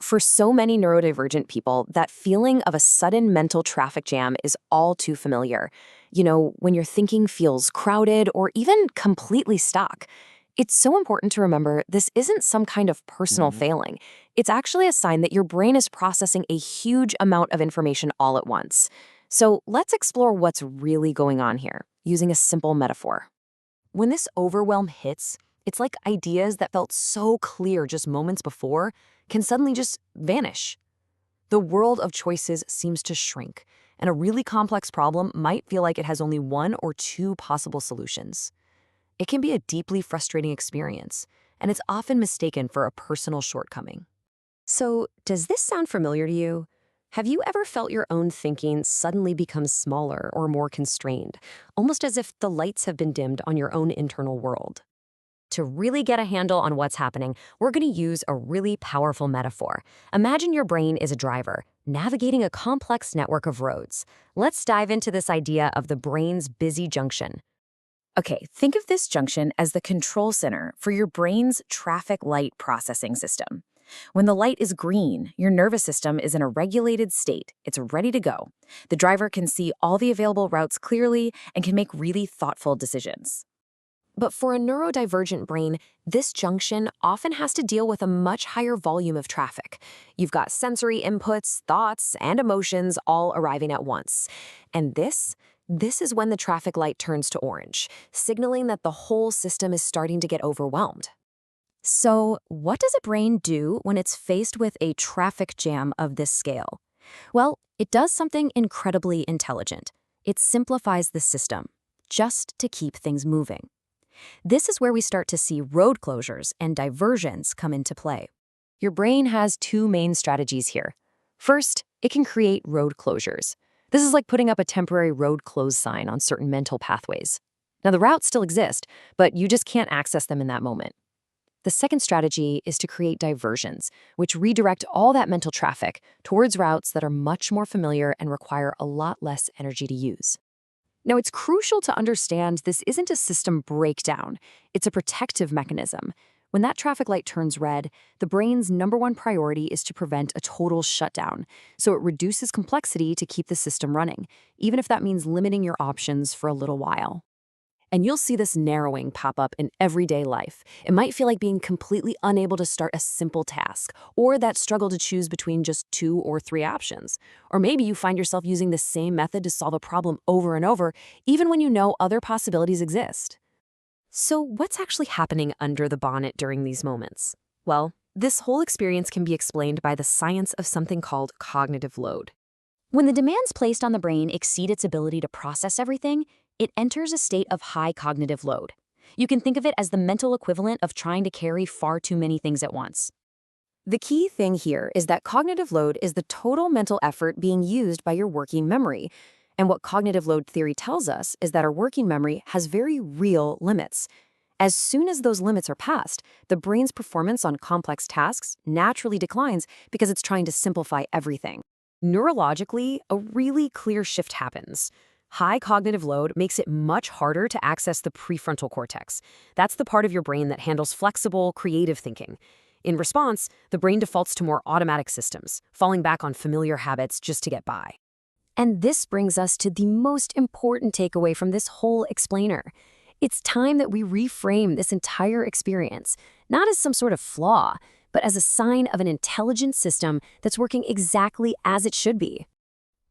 For so many neurodivergent people, that feeling of a sudden mental traffic jam is all too familiar. When your thinking feels crowded or even completely stuck. It's so important to remember this isn't some kind of personal failing. It's actually a sign that your brain is processing a huge amount of information all at once. So let's explore what's really going on here, using a simple metaphor. When this overwhelm hits, it's like ideas that felt so clear just moments before can suddenly just vanish. The world of choices seems to shrink, and a really complex problem might feel like it has only one or two possible solutions. It can be a deeply frustrating experience, and it's often mistaken for a personal shortcoming. So, does this sound familiar to you? Have you ever felt your own thinking suddenly become smaller or more constrained, almost as if the lights have been dimmed on your own internal world? To really get a handle on what's happening, we're going to use a really powerful metaphor. Imagine your brain is a driver, navigating a complex network of roads. Let's dive into this idea of the brain's busy junction. Okay, think of this junction as the control center for your brain's traffic light processing system. When the light is green, your nervous system is in a regulated state. It's ready to go. The driver can see all the available routes clearly and can make really thoughtful decisions. But for a neurodivergent brain, this junction often has to deal with a much higher volume of traffic. You've got sensory inputs, thoughts, and emotions all arriving at once. And this is when the traffic light turns to orange, signaling that the whole system is starting to get overwhelmed. So, what does a brain do when it's faced with a traffic jam of this scale? Well, it does something incredibly intelligent. It simplifies the system, just to keep things moving. This is where we start to see road closures and diversions come into play. Your brain has two main strategies here. First, it can create road closures. This is like putting up a temporary road close sign on certain mental pathways. Now, the routes still exist, but you just can't access them in that moment. The second strategy is to create diversions, which redirect all that mental traffic towards routes that are much more familiar and require a lot less energy to use. Now, it's crucial to understand this isn't a system breakdown. It's a protective mechanism. When that traffic light turns red, the brain's number one priority is to prevent a total shutdown. So it reduces complexity to keep the system running, even if that means limiting your options for a little while. And you'll see this narrowing pop up in everyday life. It might feel like being completely unable to start a simple task, or that struggle to choose between just 2 or 3 options. Or maybe you find yourself using the same method to solve a problem over and over, even when you know other possibilities exist. So what's actually happening under the bonnet during these moments? Well, this whole experience can be explained by the science of something called cognitive load. When the demands placed on the brain exceed its ability to process everything, it enters a state of high cognitive load. You can think of it as the mental equivalent of trying to carry far too many things at once. The key thing here is that cognitive load is the total mental effort being used by your working memory. And what cognitive load theory tells us is that our working memory has very real limits. As soon as those limits are passed, the brain's performance on complex tasks naturally declines because it's trying to simplify everything. Neurologically, a really clear shift happens. High cognitive load makes it much harder to access the prefrontal cortex. That's the part of your brain that handles flexible, creative thinking. In response, the brain defaults to more automatic systems, falling back on familiar habits just to get by. And this brings us to the most important takeaway from this whole explainer. It's time that we reframe this entire experience, not as some sort of flaw, but as a sign of an intelligent system that's working exactly as it should be.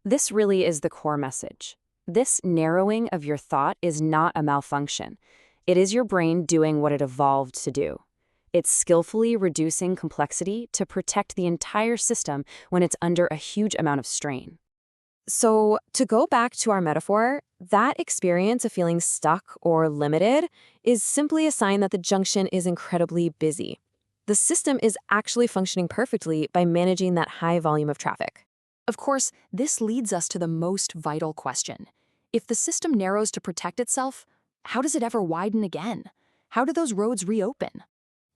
This really is the core message. This narrowing of your thought is not a malfunction. It is your brain doing what it evolved to do. It's skillfully reducing complexity to protect the entire system when it's under a huge amount of strain. So, to go back to our metaphor, that experience of feeling stuck or limited is simply a sign that the junction is incredibly busy. The system is actually functioning perfectly by managing that high volume of traffic. Of course, this leads us to the most vital question. If the system narrows to protect itself, how does it ever widen again? How do those roads reopen?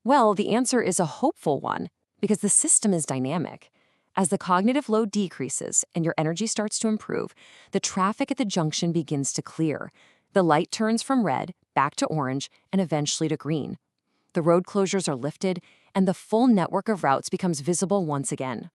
Well, the answer is a hopeful one, because the system is dynamic. As the cognitive load decreases and your energy starts to improve, the traffic at the junction begins to clear. The light turns from red back to orange and eventually to green. the road closures are lifted, and the full network of routes becomes visible once again.